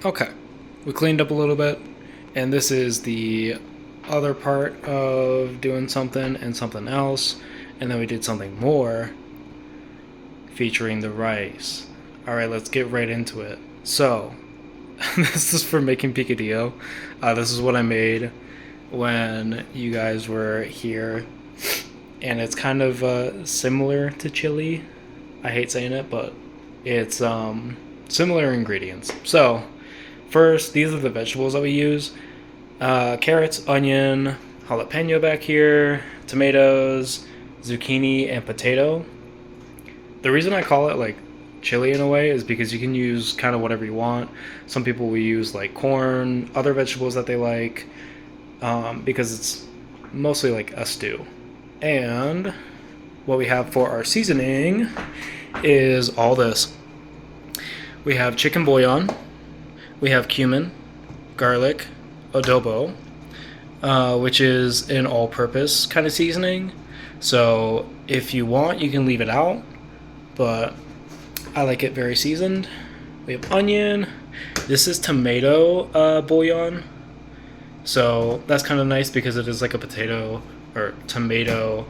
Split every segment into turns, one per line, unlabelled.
Okay, we cleaned up a little bit, and this is the other part of doing something and something else, and then we did something more featuring the rice. Alright, let's get right into it. So, this is for making picadillo. This is what I made when you guys were here, and it's kind of similar to chili. I hate saying it, but it's similar ingredients. So, first, these are the vegetables that we use. Carrots, onion, jalapeno back here, tomatoes, zucchini, and potato. The reason I call it like chili in a way is because you can use kind of whatever you want. Some people will use like corn, other vegetables that they like, because it's mostly like a stew. And what we have for our seasoning is all this. We have chicken bouillon, we have cumin, garlic, adobo, which is an all-purpose kind of seasoning. So if you want, you can leave it out, but I like it very seasoned. We have onion. This is tomato bouillon. So that's kind of nice because it is like a potato or tomato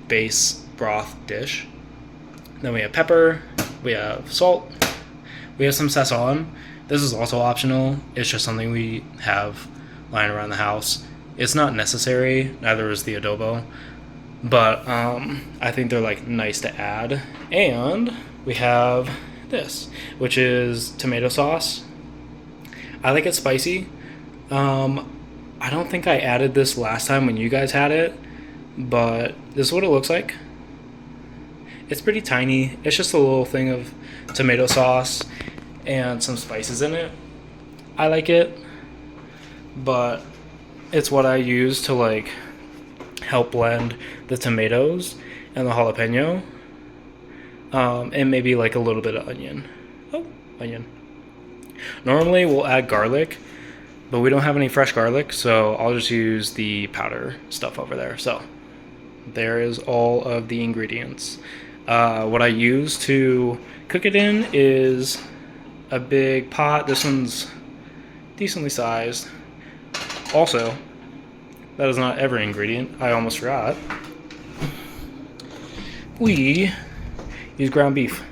base broth dish. Then we have pepper. We have salt. We have some sazon. This is also optional. It's just something we have lying around the house. It's not necessary. Neither is the adobo. But I think they're like nice to add. And we have this, which is tomato sauce. I like it spicy. I don't think I added this last time when you guys had it, but this is what it looks like. It's pretty tiny. It's just a little thing of tomato sauce and some spices in it. I like it, but it's what I use to like help blend the tomatoes and the jalapeno, and maybe like a little bit of onion. Oh, onion. Normally we'll add garlic, but we don't have any fresh garlic, so I'll just use the powder stuff over there. So there is all of the ingredients. What I use to cook it in is a big pot. This one's decently sized. Also, that is not every ingredient. I almost forgot. We use ground beef.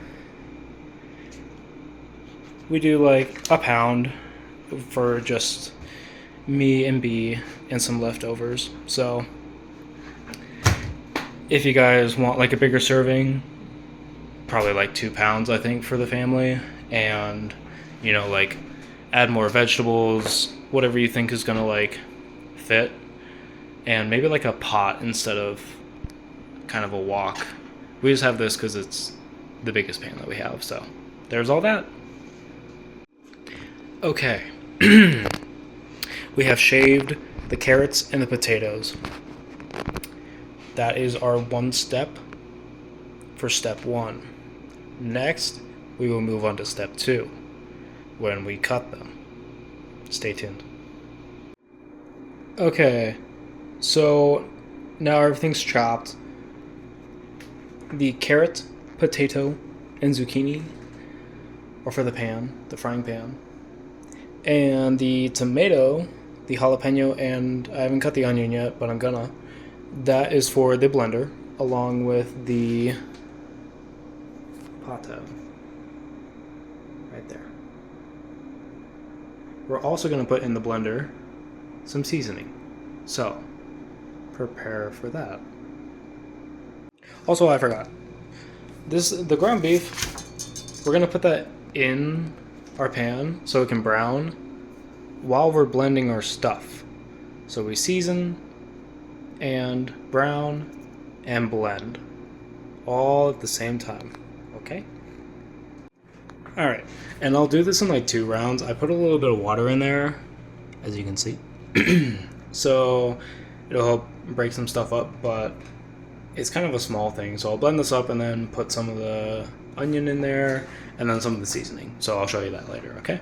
We do like a pound for just me and B and some leftovers. So if you guys want like a bigger serving, probably like 2 pounds, I think, for the family. And, you know, like add more vegetables, whatever you think is gonna like fit. And maybe like a pot instead of kind of a wok. We just have this because it's the biggest pan that we have. So there's all that. Okay. We have shaved the carrots and the potatoes. That is our one step for step 1. Next, we will move on to step 2 when we cut them. Stay tuned. Okay. So now everything's chopped. The carrot, potato, and zucchini are for the pan, the frying pan. And the tomato, the jalapeno, and I haven't cut the onion yet, but I'm gonna. That is for the blender, along with the pato. Right there. We're also gonna put in the blender some seasoning. So, prepare for that. Also, I forgot. The ground beef, we're gonna put that in our pan so it can brown while we're blending our stuff. So we season and brown and blend all at the same time. Okay? Alright, and I'll do this in like 2 rounds. I put a little bit of water in there, as you can see. So it'll help break some stuff up, but it's kind of a small thing. So I'll blend this up and then put some of the onion in there and then some of the seasoning. So I'll show you that later, okay?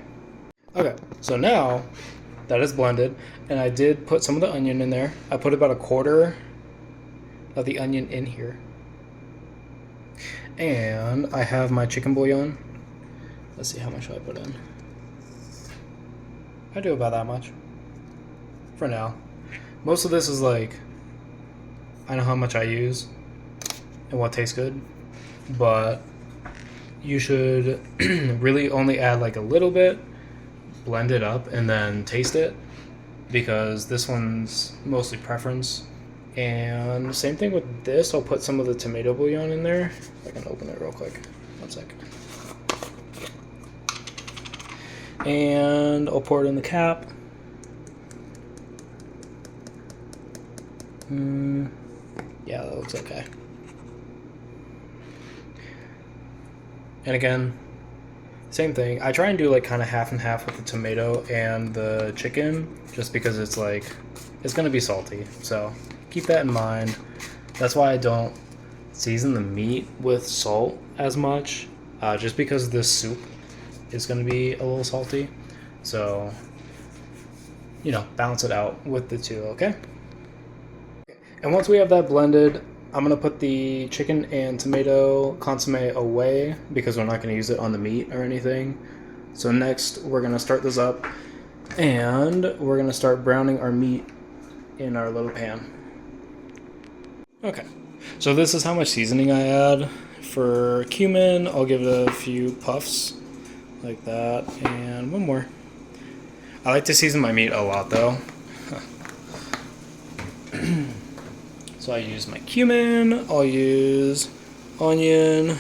Okay, so now that is blended, and I did put some of the onion in there. I put about 1/4 of the onion in here. And I have my chicken bouillon. Let's see, how much should I put in? I do about that much. For now. Most of this is like, I know how much I use and what tastes good, but you should really only add like a little bit, blend it up, and then taste it, because this one's mostly preference. And same thing with this, I'll put some of the tomato bouillon in there. I can open it real quick. One sec. And I'll pour it in the cap. Yeah, that looks okay. And again, same thing. I try and do like kind of half and half with the tomato and the chicken, just because it's like, it's gonna be salty. So keep that in mind. That's why I don't season the meat with salt as much, just because this soup is gonna be a little salty. So, you know, balance it out with the two, okay? And once we have that blended, I'm gonna put the chicken and tomato consomme away, because we're not gonna use it on the meat or anything. So next, we're gonna start this up, and we're gonna start browning our meat in our little pan. Okay, so this is how much seasoning I add. For cumin, I'll give it a few puffs, like that, and one more. I like to season my meat a lot though. So I use my cumin, I'll use onion,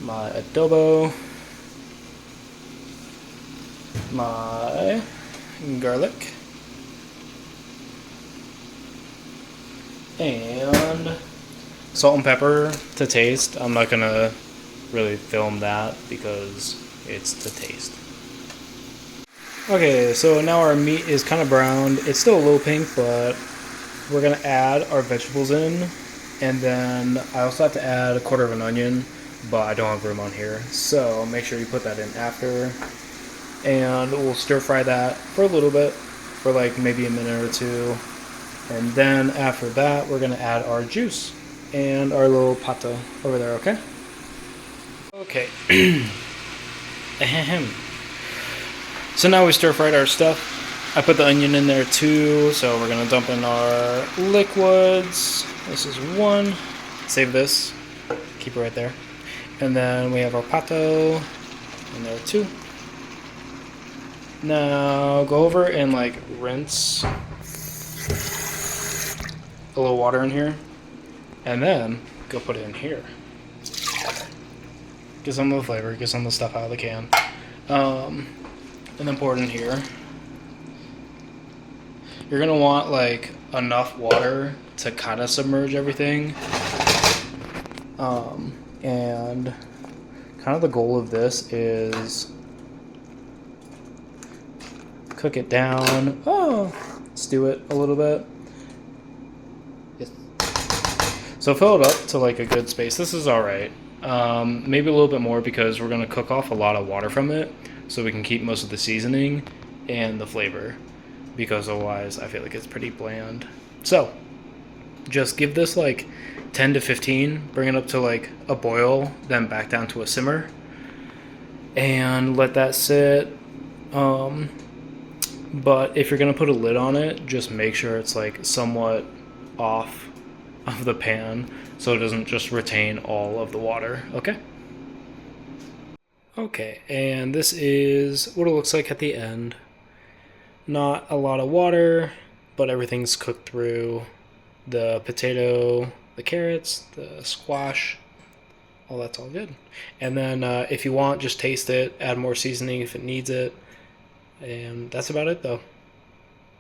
my adobo, my garlic, and salt and pepper to taste. I'm not gonna really film that because it's to taste. Okay, so now our meat is kind of browned. It's still a little pink, but we're gonna add our vegetables in, and then I also have to add a quarter of an onion, but I don't have room on here, so make sure you put that in after. And we'll stir fry that for a little bit, for like maybe a minute or two, and then after that we're gonna add our juice and our little pata over there. Okay. Okay. Ahem. So now we stir fried our stuff. I put the onion in there too, so we're gonna dump in our liquids. This is one. Save this. Keep it right there. And then we have our pato in there too. Now go over and like rinse a little water in here, and then go put it in here. Get some of the flavor, get some of the stuff out of the can. And then pour it in here. You're gonna want like enough water to kind of submerge everything. And kind of the goal of this is cook it down. Stew it a little bit. Yes. So fill it up to like a good space. This is alright. Maybe a little bit more, because we're gonna cook off a lot of water from it, so we can keep most of the seasoning and the flavor, because otherwise I feel like it's pretty bland. So just give this like 10 to 15, bring it up to like a boil, then back down to a simmer, and let that sit. But if you're gonna put a lid on it, just make sure it's like somewhat off of the pan, so it doesn't just retain all of the water. Okay. Okay, and this is what it looks like at the end. Not a lot of water, but everything's cooked through. The potato, the carrots, the squash, all that's all good. And then if you want, just taste it, add more seasoning if it needs it. And that's about it though.